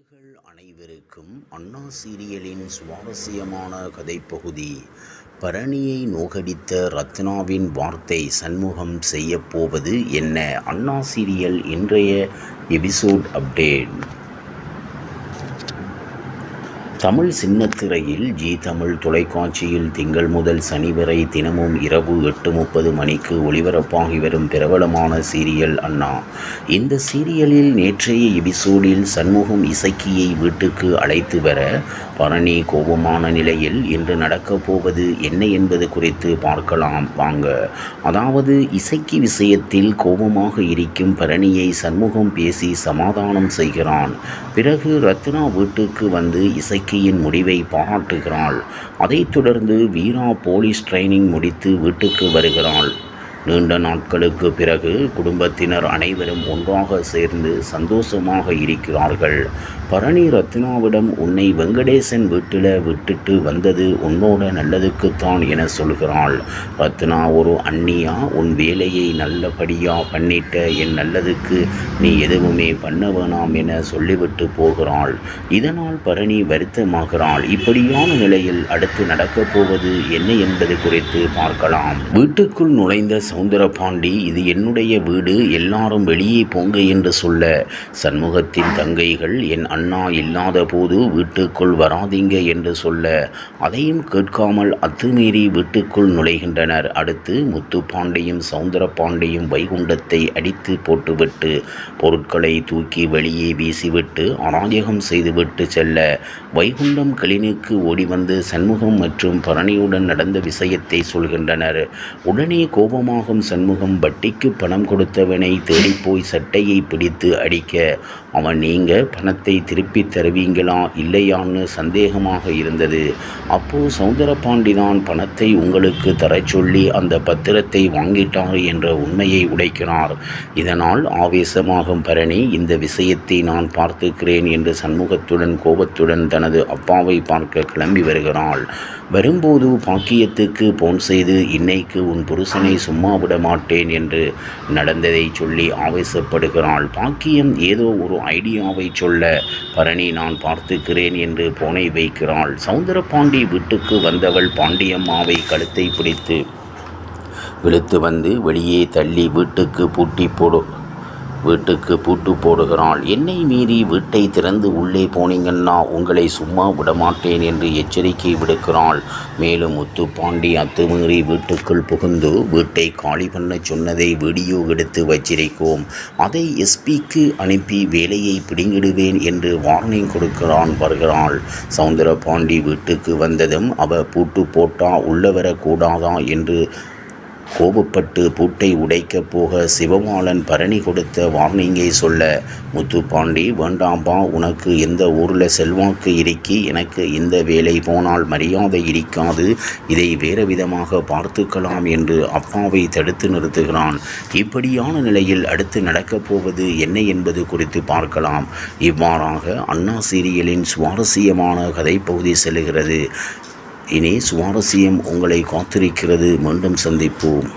உறவுகள் அனைவருக்கும் அண்ணா சீரியலின் சுவாரஸ்யமான கதைப்பகுதி. பரணியை நோகடித்த ரத்னாவின் வார்த்தை சண்முகம் செய்யப்போவது என்ன? அண்ணா சீரியல் இன்றைய எபிசோட் அப்டேட். தமிழ் சின்னத்திரையில் ஜி தமிழ் தொலைக்காட்சியில் திங்கள் முதல் சனி வரை தினமும் இரவு 8:30 மணிக்கு ஒளிபரப்பாகி வரும் பிரபலமான சீரியல் அண்ணா. இந்த சீரியலில் நேற்றைய எபிசோடில் சண்முகம் இசக்கியை வீட்டுக்கு அழைத்து வர பரணி கோபமான நிலையில் இன்று நடக்கப் போவது என்ன என்பது குறித்து பார்க்கலாம் வாங்க. அதாவது இசக்கி விஷயத்தில் கோபமாக இருக்கும் பரணியை சண்முகம் பேசி சமாதானம் செய்கிறான். பிறகு ரத்னா வீட்டுக்கு வந்து இசக்கியின் முடிவை பாராட்டுகிறாள். அதைத் தொடர்ந்து வீரா போலீஸ் ட்ரைனிங் முடித்து வீட்டுக்கு வருகிறாள். நீண்ட நாட்களுக்கு பிறகு குடும்பத்தினர் அனைவரும் ஒன்றாக சேர்ந்து சந்தோஷமாக இருக்கிறார்கள். பரணி ரத்னாவிடம் உன்னை வெங்கடேசன் வீட்டில் விட்டுட்டு வந்தது உன்னோட நல்லதுக்குத்தான் என சொல்கிறாள். ரத்னா ஒரு அண்ணியா, உன் வேலையை நல்லபடியாக பண்ணிட்ட, என் நல்லதுக்கு நீ எதுவுமே பண்ண வேணாம் என சொல்லிவிட்டு போகிறாள். இதனால் பரணி வருத்தமாகிறாள். இப்படியான நிலையில் அடுத்து நடக்கப் போவது என்ன என்பது குறித்து பார்க்கலாம். வீட்டுக்குள் நுழைந்த சௌந்தரபாண்டி, இது என்னுடைய வீடு, எல்லாரும் வெளியே போங்க என்று சொல்ல, சண்முகத்தின் தங்கைகள் என் அண்ணா இல்லாத போது வீட்டுக்குள் வராதீங்க என்று சொல்ல, அதையும் கேட்காமல் அத்துமீறி வீட்டுக்குள் நுழைகின்றனர். அடுத்து முத்துப்பாண்டியும் சௌந்தரபாண்டியும் வைகுண்டத்தை அடித்து போட்டுவிட்டு பொருட்களை தூக்கி வெளியே வீசிவிட்டு அராஜகம் செய்துவிட்டு செல்ல, வைகுண்டம் கிளினிக்கு ஓடி வந்து சண்முகம் மற்றும் பரணியுடன் நடந்த விஷயத்தை சொல்கின்றனர். உடனே கோபமாக சண்முகம் வட்டிக்கு பணம் கொடுத்தவனை தேடிப்போய் சட்டையை பிடித்து அடிக்க, அவன் நீங்க பணத்தை திருப்பி தருவீங்களா இல்லையான்னு சந்தேகமாக இருந்தது. அப்போ சௌந்தரபாண்டி தான் பணத்தை உங்களுக்கு தர சொல்லி அந்த பத்திரத்தை வாங்கிட்டார் என்ற உண்மையை உடைக்கிறார். இதனால் ஆவேசமாகும் பரணி, இந்த விஷயத்தை நான் பார்த்துக்கிறேன் என்று சண்முகத்துடன் கோபத்துடன் தனது அப்பாவை பார்க்க கிளம்பி வருகிறாள். வரும்போது பாக்கியத்துக்கு போன் செய்து இன்னைக்கு உன் புருஷனை சும்மா விட மாட்டேன் என்று நடந்ததை சொல்லி ஆவேசப்படுகிறாள். பாக்கியம் ஏதோ ஒரு ஐடியாவை சொல்ல, பரணி நான் பார்த்துக்கிறேன் என்று போனை வைக்கிறாள். சௌந்தரபாண்டி வீட்டுக்கு வந்தவள் பாண்டியம்மாவை கழுத்தை பிடித்து இழுத்து வந்து வெளியே தள்ளி வீட்டுக்கு பூட்டு போடுகிறாள். என்னை மீறி வீட்டை திறந்து உள்ளே போனீங்கன்னா உங்களை சும்மா விடமாட்டேன் என்று எச்சரிக்கை விடுக்கிறாள். மேலும் முத்துப்பாண்டி அத்துமீறி வீட்டுக்குள் புகுந்து வீட்டை காலி பண்ண சொன்னதை வீடியோ எடுத்து வச்சிருக்கோம், அதை எஸ்பிக்கு அனுப்பி வேலையை பிடிங்கிடுவேன் என்று வார்னிங் கொடுக்கிறான். வருகிறாள். சௌந்தரபாண்டி வீட்டுக்கு வந்ததும் அவ பூட்டு போட்டா உள்ள வரக்கூடாதா என்று கோபப்பட்டு பூட்டை உடைக்கப் போக சிவபாலன் பரணி கொடுத்த வார்னிங்கை சொல்ல, முத்துப்பாண்டி வேண்டாம்பா, உனக்கு எந்த ஊரில் செல்வாக்கு இருக்கி, எனக்கு இந்த வேலை போனால் மரியாதை இருக்காது, இதை வேறு விதமாக பார்த்துக்கலாம் என்று அப்பாவை தடுத்து நிறுத்துகிறான். இப்படியான நிலையில் அடுத்து நடக்கப் போவது என்ன என்பது குறித்து பார்க்கலாம். இவ்வாறாக அண்ணா சீரியலின் சுவாரஸ்யமான கதைப்பகுதி செல்கிறது. இனி சுவாரஸ்யம் உங்களை காத்திருக்கிறது. மீண்டும் சந்திப்போம்.